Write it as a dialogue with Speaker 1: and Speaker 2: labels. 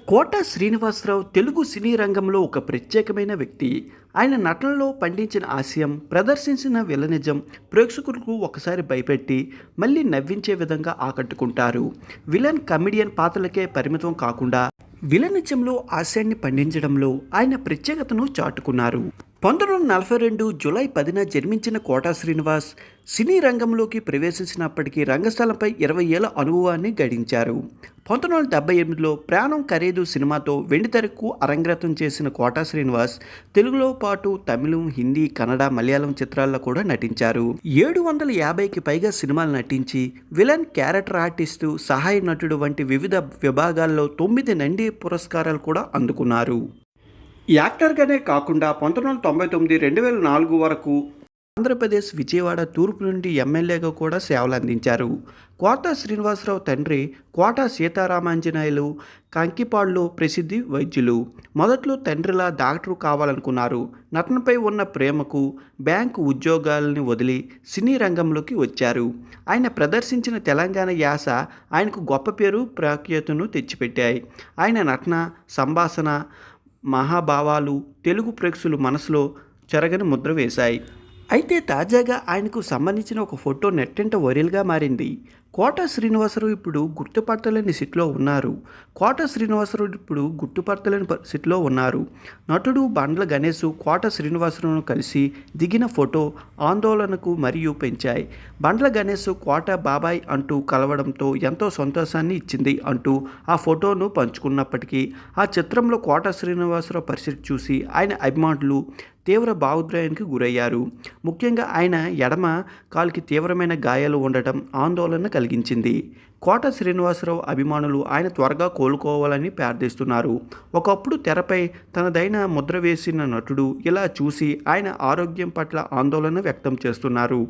Speaker 1: కోట శ్రీనివాసరావు తెలుగు సినీ రంగంలో ఒక ప్రత్యేకమైన వ్యక్తి. ఆయన నటనలో పండించిన హాస్యం, ప్రదర్శించిన విలనిజం ప్రేక్షకులకు ఒకసారి భయపెట్టి మళ్ళీ నవ్వించే విధంగా ఆకట్టుకుంటారు. విలన్ కమెడియన్ పాత్రలకే పరిమితం కాకుండా విలనిజంలో హాస్యాన్ని పండించడంలో ఆయన ప్రత్యేకతను చాటుకున్నారు. 1942 జూలై 10న జన్మించిన కోట శ్రీనివాస్ సినీ రంగంలోకి ప్రవేశించినప్పటికీ రంగస్థలంపై 20 ఏళ్ల అనుభవాన్ని గడించారు. 1978లో ప్రాణం ఖరీదు సినిమాతో వెండితెరకు అరంగేట్రం చేసిన కోట శ్రీనివాస్ తెలుగులో పాటు తమిళం, హిందీ, కన్నడ, మలయాళం చిత్రాల్లో కూడా నటించారు. 750కి పైగా సినిమాలు నటించి విలన్, క్యారెక్టర్ ఆర్టిస్టు, సహాయ నటుడు వంటి వివిధ విభాగాల్లో 9 నంది పురస్కారాలు కూడా అందుకున్నారు. యాక్టర్గానే కాకుండా 1999, 2004 వరకు ఆంధ్రప్రదేశ్ విజయవాడ తూర్పు నుండి ఎమ్మెల్యేగా కూడా సేవలు అందించారు. కోట శ్రీనివాసరావు తండ్రి కోట సీతారామాంజనేయులు కంకిపాడులో ప్రసిద్ధి వైద్యులు. మొదట్లో తండ్రిలా డాక్టరు కావాలనుకున్నారు. నటనపై ఉన్న ప్రేమకు బ్యాంకు ఉద్యోగాలని వదిలి సినీ రంగంలోకి వచ్చారు. ఆయన ప్రదర్శించిన తెలంగాణ యాస ఆయనకు గొప్ప పేరు, ప్రఖ్యాతును తెచ్చిపెట్టాయి. ఆయన నటన, సంభాషణ, మహాభావాలు తెలుగు ప్రేక్షకుల మనసులో చెరగని ముద్ర వేశాయి. అయితే తాజాగా ఆయనకు సంబంధించిన ఒక ఫోటో నెట్టింట వైరల్గా మారింది. కోట శ్రీనివాసరావు ఇప్పుడు గుర్తుపట్టలేని స్థితిలో ఉన్నారు. నటుడు బండ్ల గణేష్ కోట శ్రీనివాసరావును కలిసి దిగిన ఫోటో ఆందోళనకు మరియు పెంచాయి. బండ్ల గణేష్ కోట బాబాయ్ అంటూ కలవడంతో ఎంతో సంతోషాన్ని ఇచ్చింది అంటూ ఆ ఫోటోను పంచుకున్నప్పటికీ ఆ చిత్రంలో కోట శ్రీనివాసరావు పరిస్థితి చూసి ఆయన అభిమానులు తీవ్ర భావోద్వేగానికి గురయ్యారు. ముఖ్యంగా ఆయన ఎడమ కాలుకి తీవ్రమైన గాయాలు ఉండటం ఆందోళన కలిగించింది. కోట శ్రీనివాసరావు అభిమానులు ఆయన త్వరగా కోలుకోవాలని ప్రార్థిస్తున్నారు. ఒకప్పుడు తెరపై తనదైన ముద్ర వేసిన నటుడు ఇలా చూసి ఆయన ఆరోగ్యం పట్ల ఆందోళన వ్యక్తం చేస్తున్నారు.